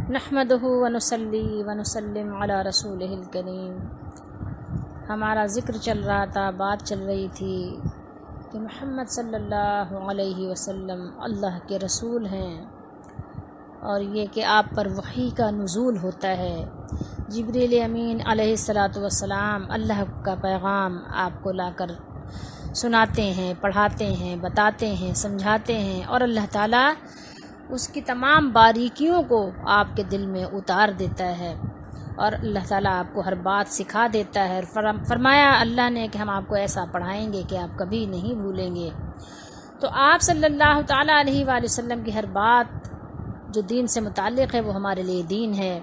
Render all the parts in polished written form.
نحمدہ ونصلی ونسلم علی رسولہ الکریم۔ ہمارا ذکر چل رہا تھا، بات چل رہی تھی کہ محمد صلی اللہ علیہ وسلم اللہ کے رسول ہیں، اور یہ کہ آپ پر وحی کا نزول ہوتا ہے۔ جبریل امین علیہ الصلاۃ والسلام اللہ کا پیغام آپ کو لا کر سناتے ہیں، پڑھاتے ہیں، بتاتے ہیں، سمجھاتے ہیں، اور اللہ تعالیٰ اس کی تمام باریکیوں کو آپ کے دل میں اتار دیتا ہے، اور اللہ تعالیٰ آپ کو ہر بات سکھا دیتا ہے۔ فرمایا اللہ نے کہ ہم آپ کو ایسا پڑھائیں گے کہ آپ کبھی نہیں بھولیں گے۔ تو آپ صلی اللہ تعالیٰ علیہ وآلہ وسلم کی ہر بات جو دین سے متعلق ہے وہ ہمارے لیے دین ہے،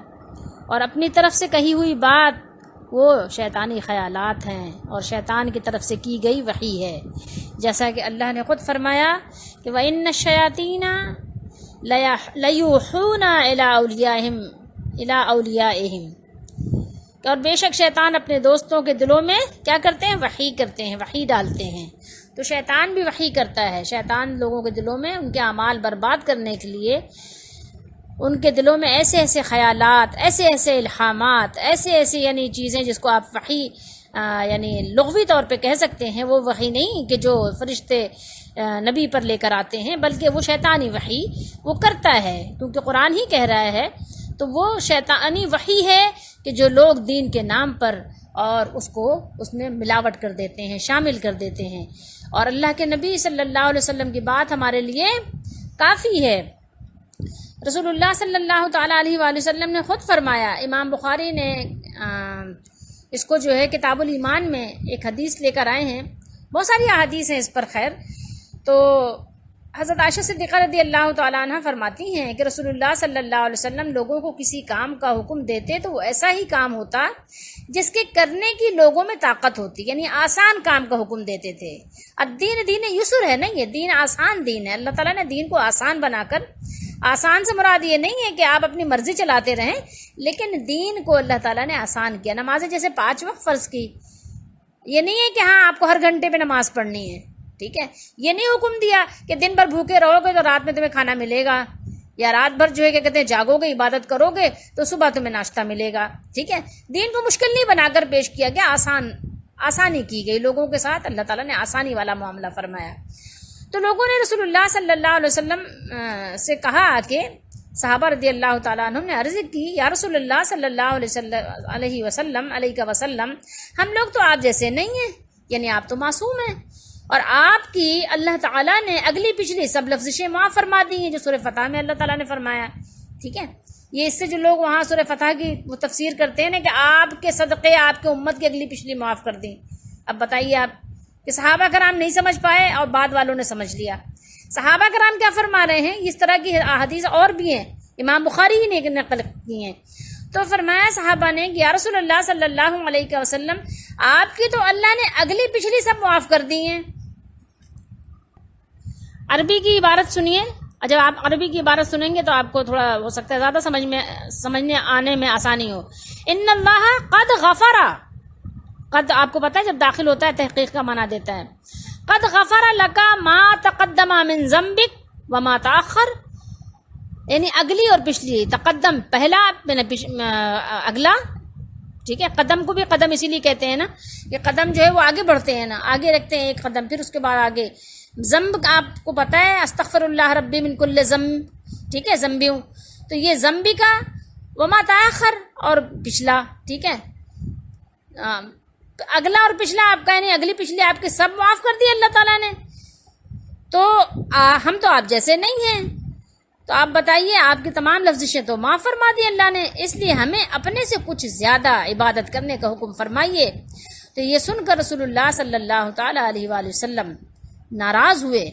اور اپنی طرف سے کہی ہوئی بات وہ شیطانی خیالات ہیں اور شیطان کی طرف سے کی گئی وحی ہے، جیسا کہ اللہ نے خود فرمایا کہ وَإِنَّ الشَّيَاطِينَ لَيُوحُونَ إِلَىٰ أَوْلِيَائِهِمْ، اور بے شک شیطان اپنے دوستوں کے دلوں میں کیا کرتے ہیں؟ وحی کرتے ہیں، وحی ڈالتے ہیں۔ تو شیطان بھی وحی کرتا ہے، شیطان لوگوں کے دلوں میں ان کے اعمال برباد کرنے کے لیے ان کے دلوں میں ایسے ایسے خیالات، ایسے ایسے الہامات، ایسے یعنی چیزیں جس کو آپ وحی یعنی لغوی طور پہ کہہ سکتے ہیں، وہ وحی نہیں کہ جو فرشتے نبی پر لے کر آتے ہیں، بلکہ وہ شیطانی وحی وہ کرتا ہے، کیونکہ قرآن ہی کہہ رہا ہے۔ تو وہ شیطانی وحی ہے کہ جو لوگ دین کے نام پر اور اس میں ملاوٹ کر دیتے ہیں، شامل کر دیتے ہیں، اور اللہ کے نبی صلی اللہ علیہ وسلم کی بات ہمارے لیے کافی ہے۔ رسول اللہ صلی اللہ تعالیٰ علیہ وآلہ وسلم نے خود فرمایا، امام بخاری نے اس کو جو ہے کتاب الایمان میں ایک حدیث لے کر آئے ہیں، بہت ساری احادیث ہیں اس پر خیر۔ تو حضرت عائشہ صدیقہ رضی اللہ تعالیٰ عنہ فرماتی ہیں کہ رسول اللہ صلی اللہ علیہ وسلم لوگوں کو کسی کام کا حکم دیتے تو وہ ایسا ہی کام ہوتا جس کے کرنے کی لوگوں میں طاقت ہوتی، یعنی آسان کام کا حکم دیتے تھے۔ الدین دین یسر ہے نا، یہ دین آسان دین ہے۔ اللہ تعالیٰ نے دین کو آسان بنا کر، آسان سے مراد یہ نہیں ہے کہ آپ اپنی مرضی چلاتے رہیں، لیکن دین کو اللہ تعالیٰ نے آسان کیا۔ نمازیں جیسے 5 وقت فرض کی، یہ نہیں ہے کہ ہاں آپ کو ہر گھنٹے پہ نماز پڑھنی ہے، ٹھیک ہے؟ یہ نہیں حکم دیا کہ دن بھر بھوکے رہو گے تو رات میں تمہیں کھانا ملے گا، یا رات بھر جو ہے کہ کہتے ہیں جاگو گے، عبادت کرو گے تو صبح تمہیں ناشتہ ملے گا، ٹھیک ہے؟ دین کو مشکل نہیں بنا کر پیش کیا گیا، آسانی کی گئی لوگوں کے ساتھ، اللہ تعالیٰ نے آسانی والا معاملہ فرمایا۔ تو لوگوں نے رسول اللہ صلی اللہ علیہ وسلم سے کہا کہ صحابہ رضی اللہ تعالیٰ عنہ نے عرض کی، یا رسول اللہ صلی اللہ علیہ وسلم ہم لوگ تو آپ جیسے نہیں ہیں، یعنی آپ تو معصوم ہیں، اور آپ کی اللہ تعالیٰ نے اگلی پچھلی سب لفظشیں معاف فرما دی ہیں جو سورہ فتح میں اللہ تعالیٰ نے فرمایا، ٹھیک ہے؟ یہ اس سے جو لوگ وہاں سورہ فتح کی وہ تفسیر کرتے ہیں نا کہ آپ کے صدقے آپ کے امت کی اگلی پچھلی معاف کر دیں۔ اب بتائیے آپ کہ صحابہ کرام نہیں سمجھ پائے اور بعد والوں نے سمجھ لیا۔ صحابہ کرام کیا فرما رہے ہیں؟ اس طرح کی احادیث اور بھی ہیں، امام بخاری ہی نے نقل کی ہیں۔ تو فرمایا صحابہ نے کہ یا رسول اللہ صلی اللہ علیہ وسلم آپ کی تو اللہ نے اگلی پچھلی سب معاف کر دی ہیں۔ عربی کی عبارت سنیے، اور جب آپ عربی کی عبارت سنیں گے تو آپ کو تھوڑا ہو سکتا ہے زیادہ سمجھنے آنے میں آسانی ہو۔ ان اللہ قد غفر، قد آپ کو پتہ ہے جب داخل ہوتا ہے تحقیق کا معنی دیتا ہے، قد غفر لکا ما تقدم من ذنبک وما تاخر، یعنی اگلی اور پچھلی، تقدم پہلا اگلا، ٹھیک ہے؟ قدم کو بھی قدم اسی لیے کہتے ہیں نا کہ قدم جو ہے وہ آگے بڑھتے ہیں نا، آگے رکھتے ہیں ایک قدم، پھر اس کے بعد آگے۔ ذنب آپ کو پتہ ہے استغفر اللہ ربی من کل ذنب، ٹھیک ہے؟ ذنبی ہوں، تو یہ ذنبی کا وما تاخر اور پچھلا، ٹھیک ہے؟ اگلا اور پچھلا آپ کا، یعنی اگلی پچھلی آپ کے سب معاف کر دی اللہ تعالیٰ نے۔ تو ہم تو آپ جیسے نہیں ہیں، تو آپ بتائیے آپ کی تمام لفظشیں تو معاف فرما دی اللہ نے، اس لیے ہمیں اپنے سے کچھ زیادہ عبادت کرنے کا حکم فرمائیے۔ تو یہ سن کر رسول اللہ صلی اللہ تعالیٰ علیہ وآلہ وسلم ناراض ہوئے،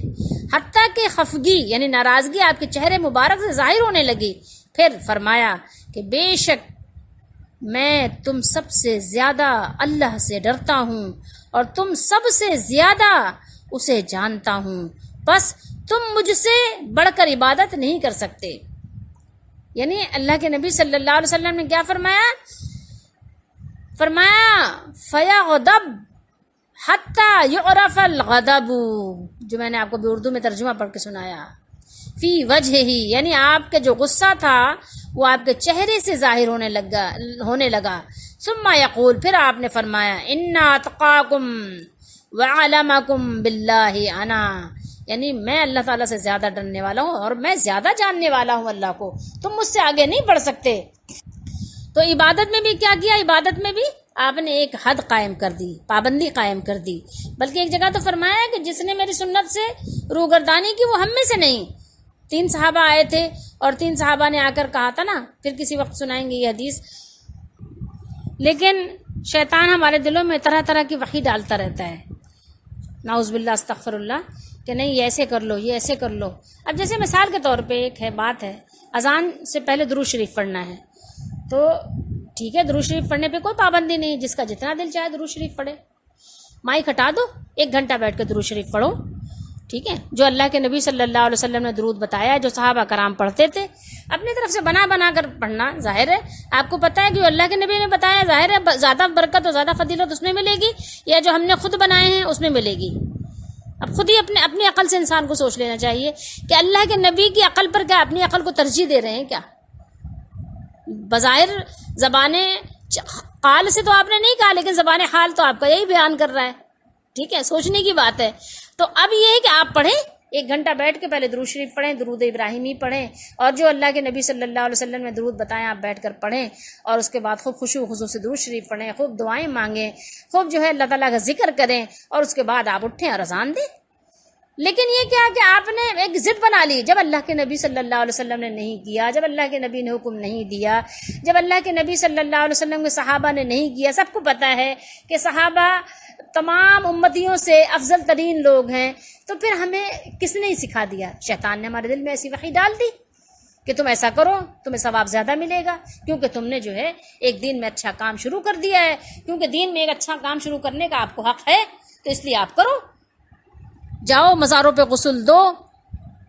حتیٰ کہ خفگی یعنی ناراضگی آپ کے چہرے مبارک سے ظاہر ہونے لگی۔ پھر فرمایا کہ بے شک میں تم سب سے زیادہ اللہ سے ڈرتا ہوں اور تم سب سے زیادہ اسے جانتا ہوں، بس تم مجھ سے بڑھ کر عبادت نہیں کر سکتے۔ یعنی اللہ کے نبی صلی اللہ علیہ وسلم نے کیا فرمایا؟ فَيَغْضَبْ حَتَّى يُعْرَفَ الْغَضَبُ، جو میں نے آپ کو بھی اردو میں ترجمہ پڑھ کے سنایا، فی وجہ ہی، یعنی آپ کے جو غصہ تھا وہ آپ کے چہرے سے ظاہر ہونے لگا. ثم یقول، پھر آپ نے فرمایا انا اتقاکم وعلمکم باللہ انا، یعنی میں اللہ تعالیٰ سے زیادہ ڈرنے والا ہوں اور میں زیادہ جاننے والا ہوں اللہ کو، تم مجھ سے آگے نہیں بڑھ سکتے. تو عبادت میں بھی کیا کیا؟ عبادت میں بھی آپ نے ایک حد قائم کر دی، پابندی قائم کر دی. بلکہ ایک جگہ تو فرمایا کہ جس نے میری سنت سے روگردانی کی وہ ہم میں سے نہیں. 3 صحابہ آئے تھے اور 3 صحابہ نے آ کر کہا تھا نا، پھر کسی وقت سنائیں گے یہ حدیث. لیکن شیطان ہمارے دلوں میں طرح طرح کی وحی ڈالتا رہتا ہے، نعوذ باللہ استغفر اللہ، کہ نہیں یہ ایسے کر لو، یہ ایسے کر لو. اب جیسے مثال کے طور پہ ایک بات ہے، اذان سے پہلے درود شریف پڑھنا ہے، تو ٹھیک ہے درود شریف پڑھنے پہ کوئی پابندی نہیں، جس کا جتنا دل چاہے درود شریف پڑھے. مائک ہٹا دو، 1 گھنٹہ بیٹھ کے درود شریف پڑھو، ٹھیک ہے. جو اللہ کے نبی صلی اللہ علیہ وسلم نے درود بتایا، جو صحابہ کرام پڑھتے تھے، اپنی طرف سے بنا کر پڑھنا. ظاہر ہے آپ کو پتہ ہے کہ جو اللہ کے نبی نے بتایا، ظاہر ہے زیادہ برکت اور زیادہ فضیلت اس میں ملے گی، یا جو ہم نے خود بنائے ہیں اس میں ملے گی. اب خود ہی اپنی عقل سے انسان کو سوچ لینا چاہیے کہ اللہ کے نبی کی عقل پر کیا اپنی عقل کو ترجیح دے رہے ہیں کیا؟ بظاہر زبان قال سے تو آپ نے نہیں کہا، لیکن زبان حال تو آپ کا یہی بیان کر رہا ہے. ٹھیک ہے، سوچنے کی بات ہے. تو اب یہ ہے کہ آپ پڑھیں، 1 گھنٹہ بیٹھ کے پہلے درود شریف پڑھیں، درود ابراہیمی پڑھیں، اور جو اللہ کے نبی صلی اللہ علیہ وسلم نے درود بتایا آپ بیٹھ کر پڑھیں، اور اس کے بعد خوب خشوع و خضوع سے درود شریف پڑھیں، خوب دعائیں مانگیں، خوب جو ہے اللہ تعالیٰ کا ذکر کریں، اور اس کے بعد آپ اٹھیں اور اذان دیں. لیکن یہ کیا کہ آپ نے ایک ضد بنا لی، جب اللہ کے نبی صلی اللہ علیہ وسلم نے نہیں کیا، جب اللہ کے نبی نے حکم نہیں دیا، جب اللہ کے نبی صلی اللہ علیہ وسلم کے صحابہ نے نہیں کیا. سب کو پتہ ہے کہ صحابہ تمام امتیوں سے افضل ترین لوگ ہیں، تو پھر ہمیں کس نے سکھا دیا؟ شیطان نے ہمارے دل میں ایسی وحی ڈال دی کہ تم ایسا کرو، تمہیں ثواب زیادہ ملے گا، کیونکہ تم نے جو ہے ایک دین میں اچھا کام شروع کر دیا ہے. کیونکہ دین میں ایک اچھا کام شروع کرنے کا آپ کو حق ہے، تو اس لیے آپ کرو. جاؤ مزاروں پہ غسل دو،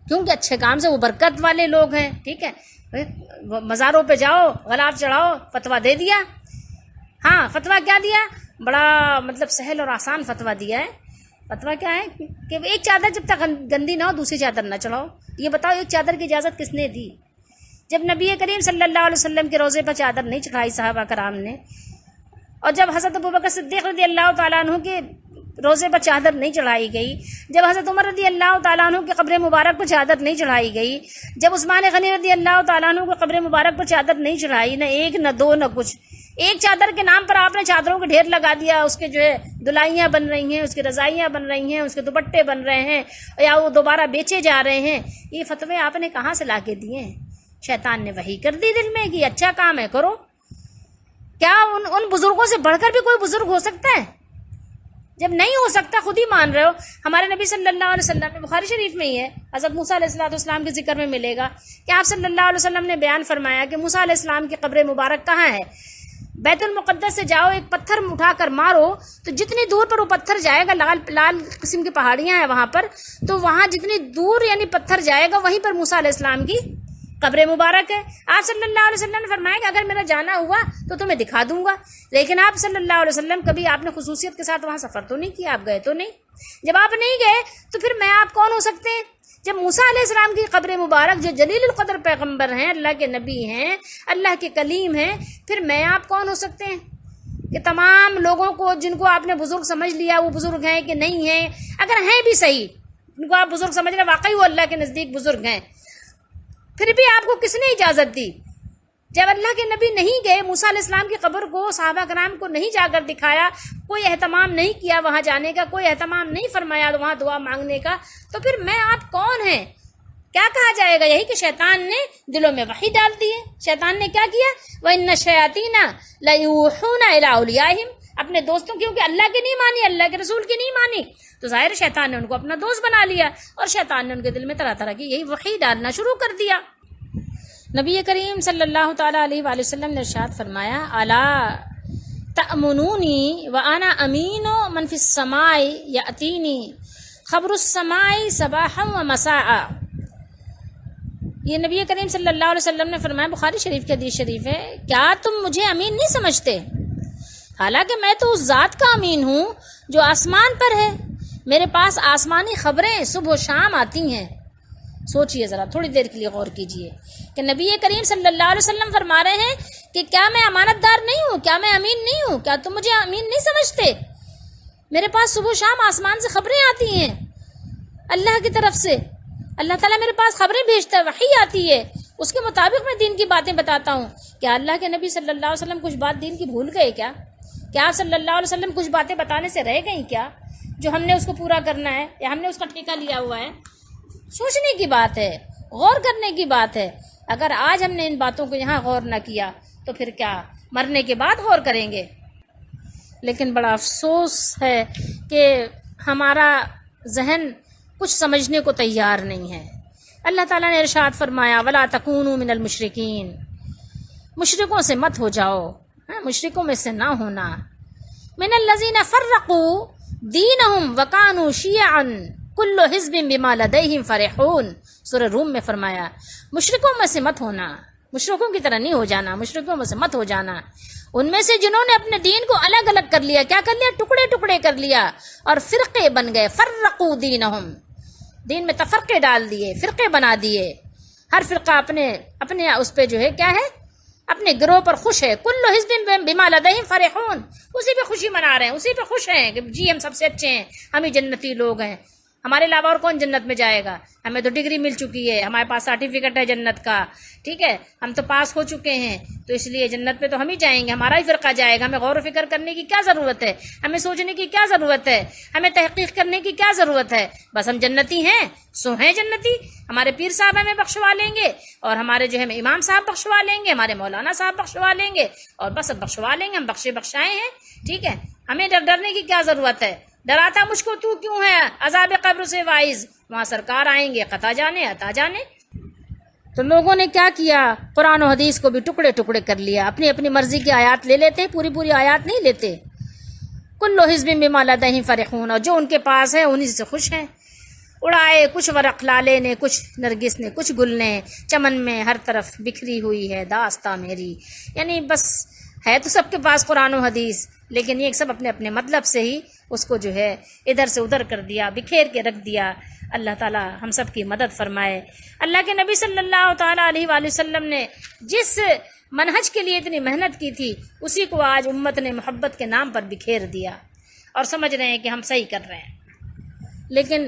کیونکہ اچھے کام سے وہ برکت والے لوگ ہیں. ٹھیک ہے، مزاروں پہ جاؤ، غلاف چڑھاؤ، فتویٰ دے دیا. ہاں، فتویٰ کیا دیا؟ بڑا مطلب سہل اور آسان فتویٰ دیا ہے. فتویٰ کیا ہے کہ ایک چادر جب تک گندی نہ ہو دوسری چادر نہ چڑھاؤ. یہ بتاؤ ایک چادر کی اجازت کس نے دی؟ جب نبی کریم صلی اللہ علیہ وسلم کے روضے پر چادر نہیں چڑھائی صحابہ کرام نے، اور جب حضرت ابوبکر صدیق رضی اللہ تعالیٰ عنہ کے روزے پر چادر نہیں چڑھائی گئی، جب حضرت عمر رضی اللہ تعالیٰ عنہ کی قبر مبارک پر چادر نہیں چڑھائی گئی، جب عثمان غنی رضی اللہ تعالیٰ عنہ کی قبر مبارک پر چادر نہیں چڑھائی، نہ ایک نہ دو نہ کچھ، ایک چادر کے نام پر آپ نے چادروں کے ڈھیر لگا دیا. اس کے جو ہے دلائیاں بن رہی ہیں، اس کی رضائیاں بن رہی ہیں، اس کے دوپٹے بن رہے ہیں، یا وہ دوبارہ بیچے جا رہے ہیں. یہ فتوے آپ نے کہاں سے لا کے دیے ہیں؟ شیطان نے وحی کر دی دل میں کہ اچھا کام ہے کرو. کیا ان بزرگوں سے بڑھ کر بھی کوئی بزرگ ہو سکتا ہے؟ جب نہیں ہو سکتا، خود ہی مان رہے ہو. ہمارے نبی صلی اللہ علیہ وسلم میں بخاری شریف میں ہی ہے، حضرت موسیٰ علیہ السلام کے ذکر میں ملے گا کہ آپ صلی اللہ علیہ وسلم نے بیان فرمایا کہ موسیٰ علیہ السلام کی قبر مبارک کہاں ہے؟ بیت المقدس سے جاؤ، ایک پتھر اٹھا کر مارو تو جتنی دور پر وہ پتھر جائے گا، لال قسم کی پہاڑیاں ہیں وہاں پر، تو وہاں جتنی دور یعنی پتھر جائے گا وہیں پر موسیٰ علیہ السلام کی قبر مبارک ہے. آپ صلی اللہ علیہ وسلم نے فرمایا کہ اگر میرا جانا ہوا تو تمہیں دکھا دوں گا. لیکن آپ صلی اللہ علیہ وسلم کبھی آپ نے خصوصیت کے ساتھ وہاں سفر تو نہیں کیا، آپ گئے تو نہیں. جب آپ نہیں گئے تو پھر میں آپ کون ہو سکتے ہیں؟ جب موسیٰ علیہ السلام کی قبر مبارک، جو جلیل القدر پیغمبر ہیں، اللہ کے نبی ہیں، اللہ کے کلیم ہیں، پھر میں آپ کون ہو سکتے ہیں کہ تمام لوگوں کو جن کو آپ نے بزرگ سمجھ لیا وہ بزرگ ہیں کہ نہیں ہیں؟ اگر ہیں بھی صحیح، ان کو آپ بزرگ سمجھ رہے، واقعی وہ اللہ کے نزدیک بزرگ ہیں، پھر بھی آپ کو کس نے اجازت دی؟ جب اللہ کے نبی نہیں گئے، موسیٰ علیہ السلام کی قبر کو صحابہ کرام کو نہیں جا کر دکھایا، کوئی اہتمام نہیں کیا وہاں جانے کا، کوئی اہتمام نہیں فرمایا وہاں دعا مانگنے کا، تو پھر میں آپ کون ہیں؟ کیا کہا جائے گا؟ یہی کہ شیطان نے دلوں میں وحی ڈال دی ہے. شیطان نے کیا کیا؟ وَإِنَّ الشَّيَاطِينَ لَيُوحُونَ إِلَىٰ أَوْلِيَائِهِمْ، اپنے دوستوں کی، کیونکہ اللہ کی نہیں مانی، اللہ کے رسول کی نہیں مانی، تو ظاہر شیطان نے ان کو اپنا دوست بنا لیا، اور شیطان نے ان کے دل میں طرح طرح کی یہی وحی ڈالنا شروع کر دیا. نبی کریم صلی اللہ تعالیٰ علیہ وآلہ وسلم نے ارشاد فرمایا، الا تأمنونی وانا امین من فی السماء یأتینی خبر السماء صباحا و مساء. یہ نبی کریم صلی اللہ علیہ وسلم نے فرمایا، بخاری شریف کی حدیث شریف ہے، کیا تم مجھے امین نہیں سمجھتے؟ حالانکہ میں تو اس ذات کا امین ہوں جو آسمان پر ہے، میرے پاس آسمانی خبریں صبح و شام آتی ہیں. سوچئے ذرا، تھوڑی دیر کے لیے غور کیجئے کہ نبی کریم صلی اللہ علیہ وسلم فرما رہے ہیں کہ کیا میں امانت دار نہیں ہوں، کیا میں امین نہیں ہوں، کیا تم مجھے امین نہیں سمجھتے؟ میرے پاس صبح و شام آسمان سے خبریں آتی ہیں اللہ کی طرف سے، اللہ تعالیٰ میرے پاس خبریں بھیجتا ہے، وحی آتی ہے، اس کے مطابق میں دین کی باتیں بتاتا ہوں۔ کیا اللہ کے نبی صلی اللہ علیہ وسلم کچھ بات دین کی بھول گئے کیا؟ کیا آپ صلی اللہ علیہ وسلم کچھ باتیں بتانے سے رہ گئیں کیا، جو ہم نے اس کو پورا کرنا ہے یا ہم نے اس کا ٹھیکہ لیا ہوا ہے؟ سوچنے کی بات ہے، غور کرنے کی بات ہے۔ اگر آج ہم نے ان باتوں کو یہاں غور نہ کیا تو پھر کیا مرنے کے بعد غور کریں گے؟ لیکن بڑا افسوس ہے کہ ہمارا ذہن کچھ سمجھنے کو تیار نہیں ہے۔ اللہ تعالیٰ نے ارشاد فرمایا وَلَا تَكُونُوا مِنَ الْمُشْرِكِينَ، مشرکوں سے مت ہو جاؤ، مشرکوں میں سے نہ ہونا۔ مِنَ الَّذِينَ فَرَّقُوا دِينَهُمْ وَكَانُوا شِيَعًا كُلُّ حِزْبٍ بِمَا لَدَيْهِمْ فَرِحُونَ، سورہ روم میں فرمایا مشرکوں میں سے مت ہونا، مشرکوں کی طرح نہیں ہو جانا، مشرکوں میں سے مت ہو جانا، ان میں سے جنہوں نے اپنے دین کو الگ الگ کر لیا، کیا کر لیا؟ ٹکڑے ٹکڑے کر لیا اور فرقے بن گئے۔ فرقوا دینہم، دین میں تفرقے ڈال دیے، فرقے بنا دیے، ہر فرقہ اپنے اس پہ جو ہے کیا ہے، اپنے گروہ پر خوش ہے۔ کل حزب بما لدیہم فرحون، اسی پہ خوشی منا رہے ہیں، اسی پہ خوش ہیں کہ جی ہم سب سے اچھے ہیں، ہم ہی جنتی لوگ ہیں، ہمارے علاوہ اور کون جنت میں جائے گا؟ ہمیں تو ڈگری مل چکی ہے، ہمارے پاس سرٹیفکیٹ ہے جنت کا، ٹھیک ہے، ہم تو پاس ہو چکے ہیں، تو اس لیے جنت میں تو ہم ہی جائیں گے، ہمارا ہی فرقہ جائے گا۔ ہمیں غور و فکر کرنے کی کیا ضرورت ہے؟ ہمیں سوچنے کی کیا ضرورت ہے؟ ہمیں تحقیق کرنے کی کیا ضرورت ہے؟ بس ہم جنتی ہیں سو ہیں جنتی، ہمارے پیر صاحب ہمیں بخشوا لیں گے، اور ہمارے جو ہے امام صاحب بخشوا لیں گے، ہمارے مولانا صاحب بخشوا لیں گے، اور بس بخشوا لیں گے، ہم بخشے بخشائے ہیں، ٹھیک ہے۔ ہمیں ڈرنے کی کیا ضرورت ہے؟ ڈراتا مجھ کو تو کیوں ہے عذاب قبر سے واعظ، وہاں سرکار آئیں گے، قطع جانے عطا جانے۔ تو لوگوں نے کیا کیا؟ قرآن و حدیث کو بھی ٹکڑے ٹکڑے کر لیا، اپنی اپنی مرضی کی آیات لے لیتے، پوری پوری آیات نہیں لیتے۔ کل حزب بما لدیہم فرحون، اور جو ان کے پاس ہے انہی سے خوش ہیں۔ اڑائے کچھ ورق لالے نے، کچھ نرگس نے، کچھ گل نے، چمن میں ہر طرف بکھری ہوئی ہے داستاں میری، یعنی بس ہے تو سب کے پاس قرآن و حدیث، لیکن یہ سب اپنے اپنے مطلب سے ہی اس کو جو ہے ادھر سے ادھر کر دیا، بکھیر کے رکھ دیا۔ اللہ تعالیٰ ہم سب کی مدد فرمائے۔ اللہ کے نبی صلی اللہ تعالیٰ علیہ وآلہ وسلم نے جس منہج کے لیے اتنی محنت کی تھی، اسی کو آج امت نے محبت کے نام پر بکھیر دیا اور سمجھ رہے ہیں کہ ہم صحیح کر رہے ہیں، لیکن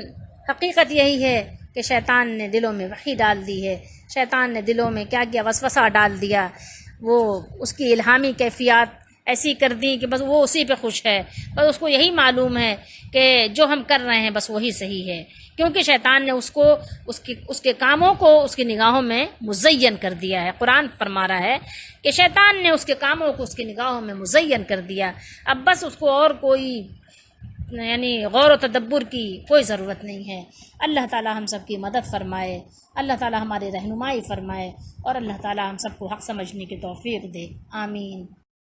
حقیقت یہی ہے کہ شیطان نے دلوں میں وحی ڈال دی ہے، شیطان نے دلوں میں کیا کیا وسوسہ ڈال دیا، وہ اس کی الہامی کیفیات ایسی کر دی کہ بس وہ اسی پہ خوش ہے، بس اس کو یہی معلوم ہے کہ جو ہم کر رہے ہیں بس وہی صحیح ہے، کیونکہ شیطان نے اس کے کاموں کو اس کی نگاہوں میں مزین کر دیا ہے۔ قرآن فرما رہا ہے کہ شیطان نے اس کے کاموں کو اس کی نگاہوں میں مزین کر دیا، اب بس اس کو اور کوئی یعنی غور و تدبر کی کوئی ضرورت نہیں ہے۔ اللہ تعالی ہم سب کی مدد فرمائے، اللہ تعالی ہماری رہنمائی فرمائے، اور اللہ تعالی ہم سب کو حق سمجھنے کی توفیق دے، آمین۔